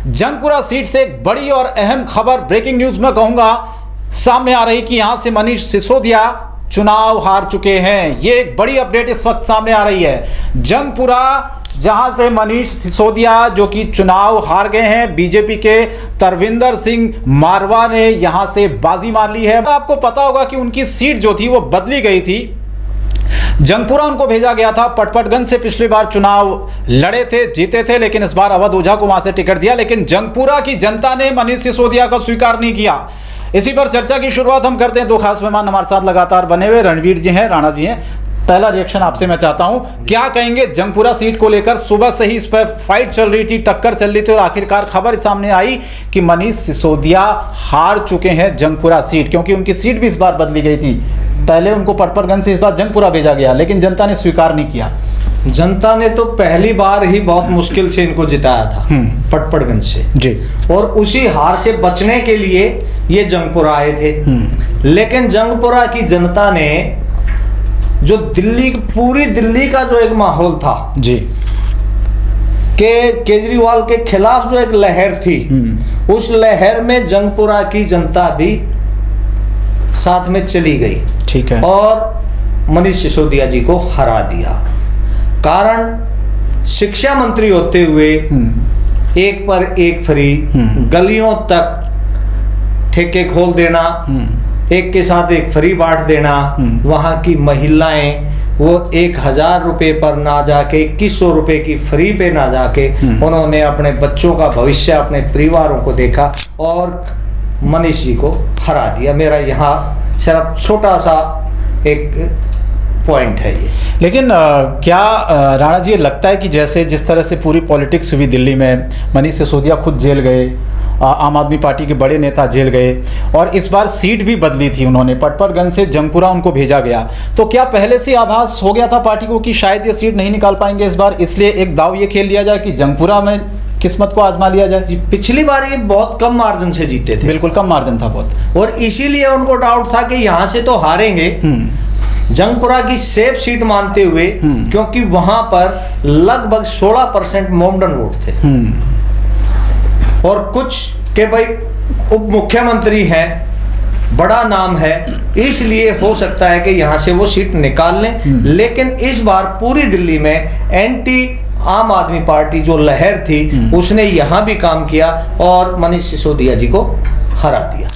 Jangpura seat से एक बड़ी और अहम खबर, ब्रेकिंग न्यूज में कहूंगा, सामने आ रही कि यहां से मनीष सिसोदिया चुनाव हार चुके हैं। ये एक बड़ी अपडेट इस वक्त सामने आ रही है। जंगपुरा जहां से मनीष सिसोदिया जो कि चुनाव हार गए हैं, बीजेपी के तरविंदर सिंह मारवा ने यहां से बाजी मार ली है। आपको पता होगा कि उनकी सीट जो थी वो बदली गई थी। जंगपुरा उनको भेजा गया था। पटपटगंज से पिछली बार चुनाव लड़े थे, जीते थे, लेकिन इस बार अवध ओझा को वहां से टिकट दिया। लेकिन जंगपुरा की जनता ने मनीष सिसोदिया को स्वीकार नहीं किया। इसी पर चर्चा की शुरुआत हम करते हैं। दो खास मेहमान हमारे साथ लगातार बने हुए, रणवीर जी हैं, राणा जी हैं। पहला रिएक्शन आपसे मैं चाहता हूं, क्या कहेंगे जंगपुरा सीट को लेकर? सुबह से ही इस पर फाइट चल रही थी, टक्कर चल रही थी और आखिरकार खबर सामने आई कि मनीष सिसोदिया हार चुके हैं जंगपुरा सीट, क्योंकि उनकी सीट भी इस बार बदली गई थी। पहले उनको पटपटगंज से इस बार जंगपुरा भेजा गया, लेकिन जनता ने स्वीकार नहीं किया। जनता ने तो पहली बार ही बहुत मुश्किल से इनको जिताया था पटपटगंज से जी, और उसी हार से बचने के लिए ये जंगपुरा आए थे। लेकिन जंगपुरा की जनता ने जो पूरी दिल्ली का जो एक माहौल था जी, के केजरीवाल के खिलाफ जो एक लहर थी, उस लहर में जंगपुरा की जनता भी साथ में चली गई। ठीक है। और मनीष सिसोदिया जी को हरा दिया। कारण शिक्षा मंत्री होते हुए एक पर एक फ्री, गलियों तक ठेके खोल देना, एक के साथ एक फ्री बांट देना, वहां की महिलाएं वो 1000 रुपये पर ना जाके 2100 रुपये की फ्री पे ना जाके उन्होंने अपने बच्चों का भविष्य, अपने परिवारों को देखा और मनीष जी को हरा दिया। मेरा यहाँ सिर्फ छोटा सा एक पॉइंट है ये। लेकिन क्या राणा जी, ये लगता है कि जैसे जिस तरह से पूरी पॉलिटिक्स हुई दिल्ली में, मनीष सिसोदिया खुद जेल गए, आम आदमी पार्टी के बड़े नेता जेल गए और इस बार सीट भी बदली थी उन्होंने, पटपटगंज से जंगपुरा उनको भेजा गया, तो क्या पहले से आभास हो गया था पार्टी को कि शायद ये सीट नहीं निकाल पाएंगे इस बार, इसलिए एक दाव ये खेल लिया जाए कि जंगपुरा में किस्मत को आजमा लिया जाए? पिछली बार ये बहुत कम मार्जिन से जीते थे, बिल्कुल कम मार्जिन था बहुत, और इसीलिए उनको डाउट था कि यहाँ से तो हारेंगे। जंगपुरा की सेफ सीट मानते हुए, क्योंकि वहां पर लगभग 16% मोमडन वोट थे और कुछ के भाई उप मुख्यमंत्री हैं, बड़ा नाम है, इसलिए हो सकता है कि यहां से वो सीट निकाल लें। लेकिन इस बार पूरी दिल्ली में एंटी आम आदमी पार्टी जो लहर थी उसने यहां भी काम किया और मनीष सिसोदिया जी को हरा दिया।